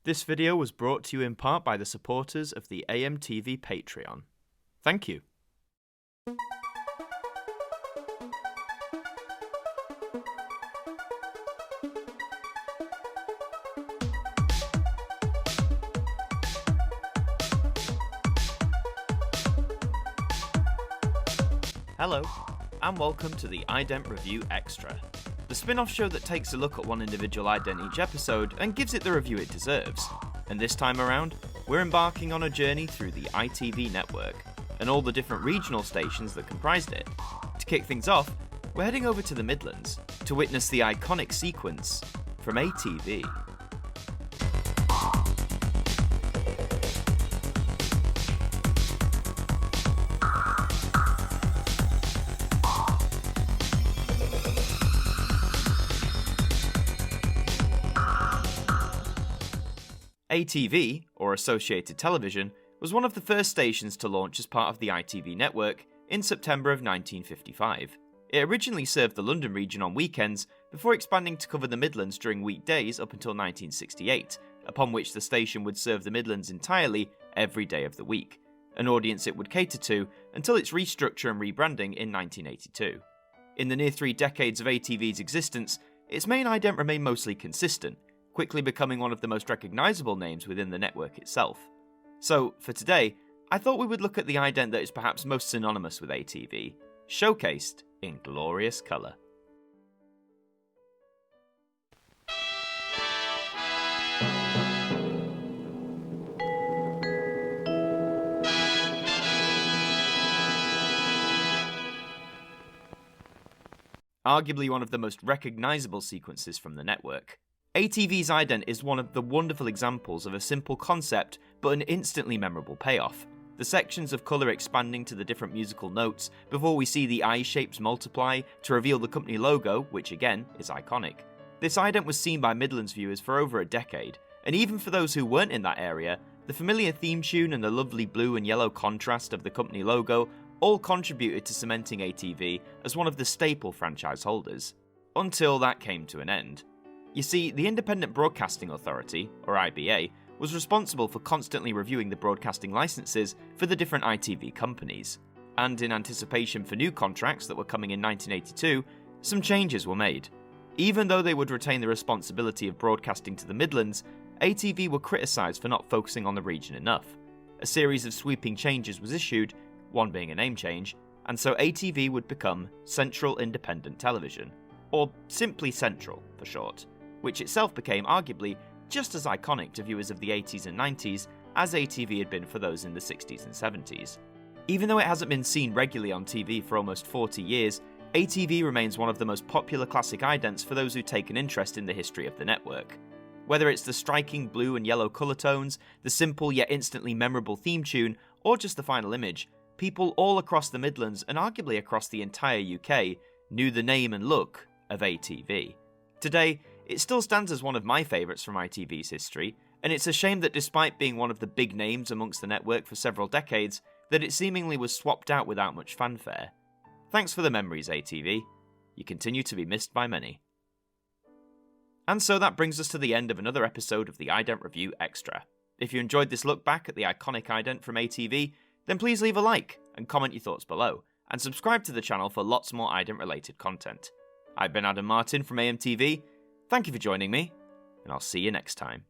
This video was brought to you in part by the supporters of the AMTV Patreon. Thank you. Hello, and welcome to the Ident Review Extra, the spin-off show that takes a look at one individual ident each episode and gives it the review it deserves. And this time around, we're embarking on a journey through the ITV Network, and all the different regional stations that comprised it. To kick things off, we're heading over to the Midlands, to witness the iconic sequence from ATV. ATV, or Associated Television, was one of the first stations to launch as part of the ITV Network in September of 1955. It originally served the London region on weekends before expanding to cover the Midlands during weekdays up until 1968, upon which the station would serve the Midlands entirely every day of the week, an audience it would cater to until its restructure and rebranding in 1982. In the near 3 decades of ATV's existence, its main ident remained mostly consistent, quickly becoming one of the most recognisable names within the network itself. So, for today, I thought we would look at the ident that is perhaps most synonymous with ATV, showcased in glorious colour. Arguably one of the most recognisable sequences from the network, ATV's ident is one of the wonderful examples of a simple concept but an instantly memorable payoff. The sections of colour expanding to the different musical notes before we see the eye shapes multiply to reveal the company logo, which again is iconic. This ident was seen by Midlands viewers for over a decade, and even for those who weren't in that area, the familiar theme tune and the lovely blue and yellow contrast of the company logo all contributed to cementing ATV as one of the staple franchise holders. Until that came to an end. You see, the Independent Broadcasting Authority, or IBA, was responsible for constantly reviewing the broadcasting licenses for the different ITV companies, and in anticipation for new contracts that were coming in 1982, some changes were made. Even though they would retain the responsibility of broadcasting to the Midlands, ATV were criticised for not focusing on the region enough. A series of sweeping changes was issued, one being a name change, and so ATV would become Central Independent Television, or simply Central for short, which itself became arguably just as iconic to viewers of the 80s and 90s as ATV had been for those in the 60s and 70s. Even though it hasn't been seen regularly on TV for almost 40 years, ATV remains one of the most popular classic idents for those who take an interest in the history of the network. Whether it's the striking blue and yellow colour tones, the simple yet instantly memorable theme tune, or just the final image, people all across the Midlands and arguably across the entire UK knew the name and look of ATV. Today, it still stands as one of my favourites from ITV's history, and it's a shame that despite being one of the big names amongst the network for several decades, that it seemingly was swapped out without much fanfare. Thanks for the memories, ATV. You continue to be missed by many. And so that brings us to the end of another episode of the Ident Review Extra. If you enjoyed this look back at the iconic ident from ATV, then please leave a like and comment your thoughts below, and subscribe to the channel for lots more ident related content. I've been Martyn from AMTV. Thank you for joining me, and I'll see you next time.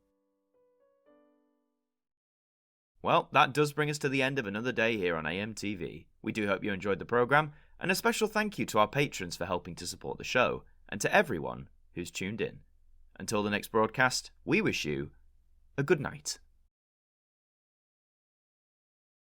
Well, that does bring us to the end of another day here on AMTV. We do hope you enjoyed the programme, and a special thank you to our patrons for helping to support the show, and to everyone who's tuned in. Until the next broadcast, we wish you a good night.